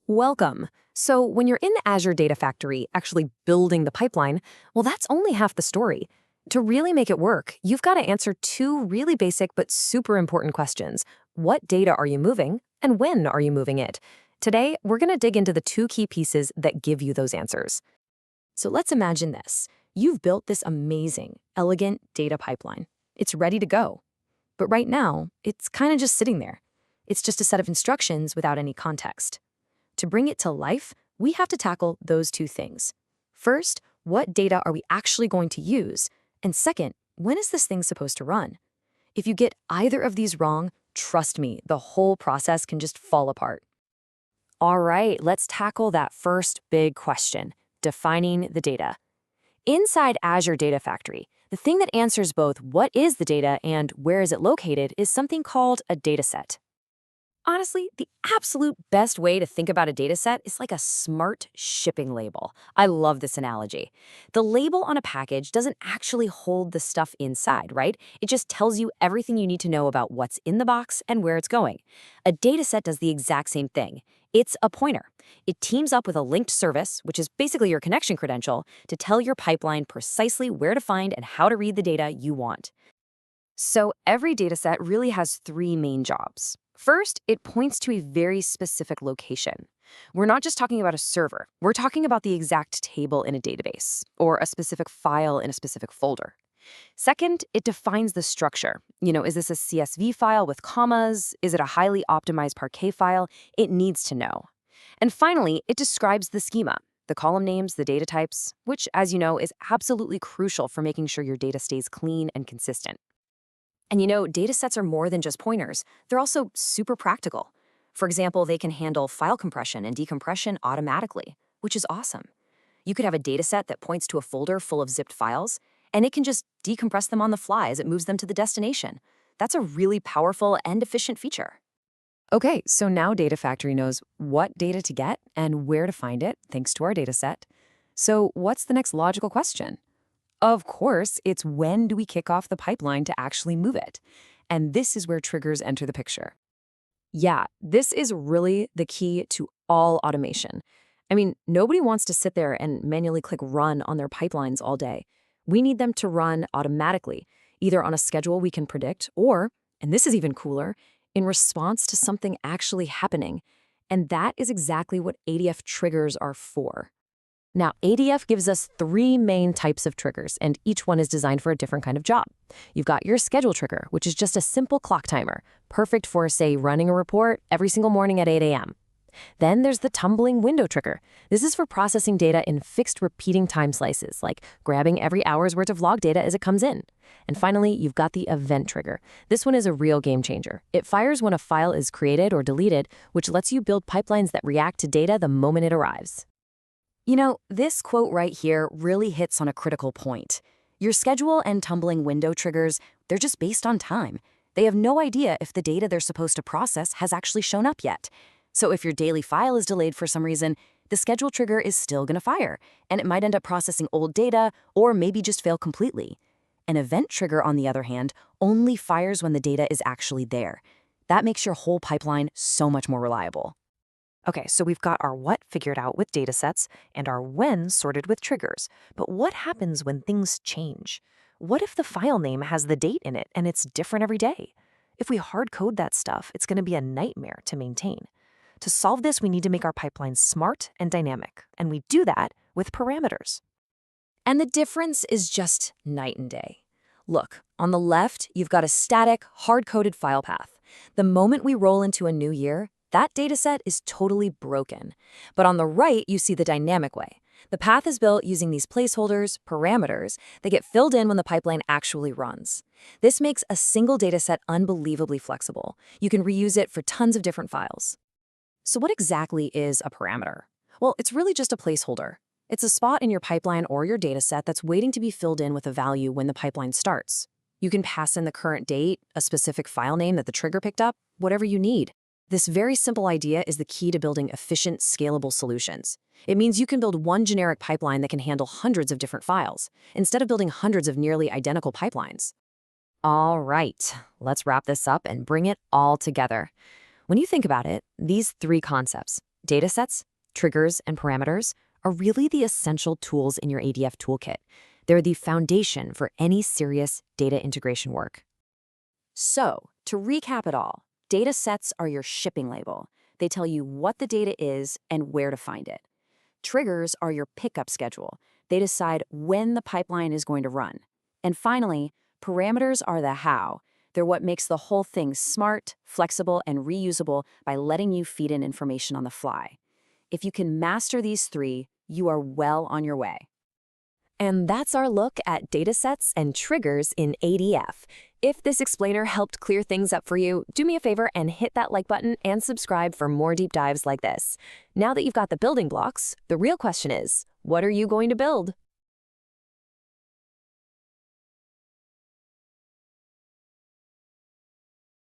Welcome. So when you're in the Azure Data Factory actually building the pipeline, well, that's only half the story. To really make it work, you've got to answer two really basic but super important questions. What data are you moving, and when are you moving it? Today, we're going to dig into the two key pieces that give you those answers. So let's imagine this. You've built this amazing, elegant data pipeline. It's ready to go. But right now, it's kind of just sitting there. It's just a set of instructions without any context. To bring it to life, we have to tackle those two things. First, what data are we actually going to use? And second, when is this thing supposed to run? If you get either of these wrong, trust me, the whole process can just fall apart. All right, let's tackle that first big question, defining the data. Inside Azure Data Factory, the thing that answers both what is the data and where is it located is something called a dataset. Honestly, the absolute best way to think about a dataset is like a smart shipping label. I love this analogy. The label on a package doesn't actually hold the stuff inside, right? It just tells you everything you need to know about what's in the box and where it's going. A dataset does the exact same thing. It's a pointer. It teams up with a linked service, which is basically your connection credential, to tell your pipeline precisely where to find and how to read the data you want. So every dataset really has three main jobs. First, it points to a very specific location. We're not just talking about a server. We're talking about the exact table in a database, or a specific file in a specific folder. Second, it defines the structure. Is this a CSV file with commas? Is it a highly optimized Parquet file? It needs to know. And finally, it describes the schema, the column names, the data types, which, as you know, is absolutely crucial for making sure your data stays clean and consistent. And datasets are more than just pointers. They're also super practical. For example, they can handle file compression and decompression automatically, which is awesome. You could have a dataset that points to a folder full of zipped files, and it can just decompress them on the fly as it moves them to the destination. That's a really powerful and efficient feature. Okay, so now Data Factory knows what data to get and where to find it, thanks to our dataset. So what's the next logical question? Of course, it's when do we kick off the pipeline to actually move it? And this is where triggers enter the picture. Yeah, this is really the key to all automation. I mean, nobody wants to sit there and manually click run on their pipelines all day. We need them to run automatically, either on a schedule we can predict or, and this is even cooler, in response to something actually happening. And that is exactly what ADF triggers are for. Now, ADF gives us three main types of triggers, and each one is designed for a different kind of job. You've got your schedule trigger, which is just a simple clock timer, perfect for, say, running a report every single morning at 8 a.m. Then there's the tumbling window trigger. This is for processing data in fixed repeating time slices, like grabbing every hour's worth of log data as it comes in. And finally, you've got the event trigger. This one is a real game changer. It fires when a file is created or deleted, which lets you build pipelines that react to data the moment it arrives. This quote right here really hits on a critical point. Your schedule and tumbling window triggers, they're just based on time. They have no idea if the data they're supposed to process has actually shown up yet. So if your daily file is delayed for some reason, the schedule trigger is still going to fire, and it might end up processing old data or maybe just fail completely. An event trigger, on the other hand, only fires when the data is actually there. That makes your whole pipeline so much more reliable. Okay, so we've got our what figured out with datasets and our when sorted with triggers. But what happens when things change? What if the file name has the date in it and it's different every day? If we hard code that stuff, it's going to be a nightmare to maintain. To solve this, we need to make our pipelines smart and dynamic, and we do that with parameters. And the difference is just night and day. Look, on the left, you've got a static, hard-coded file path. The moment we roll into a new year, that dataset is totally broken. But on the right, you see the dynamic way. The path is built using these placeholders, parameters, that get filled in when the pipeline actually runs. This makes a single dataset unbelievably flexible. You can reuse it for tons of different files. So what exactly is a parameter? Well, it's really just a placeholder. It's a spot in your pipeline or your dataset that's waiting to be filled in with a value when the pipeline starts. You can pass in the current date, a specific file name that the trigger picked up, whatever you need. This very simple idea is the key to building efficient, scalable solutions. It means you can build one generic pipeline that can handle hundreds of different files, instead of building hundreds of nearly identical pipelines. All right, let's wrap this up and bring it all together. When you think about it, these three concepts, Datasets, triggers, and parameters are really the essential tools in your ADF toolkit. They're the foundation for any serious data integration work. So, to recap it all, data sets are your shipping label. They tell you what the data is and where to find it. Triggers are your pickup schedule. They decide when the pipeline is going to run. And finally, parameters are the how. They're what makes the whole thing smart, flexible, and reusable by letting you feed in information on the fly. If you can master these three, you are well on your way. And that's our look at datasets and triggers in ADF. If this explainer helped clear things up for you, do me a favor and hit that like button and subscribe for more deep dives like this. Now that you've got the building blocks, the real question is, what are you going to build?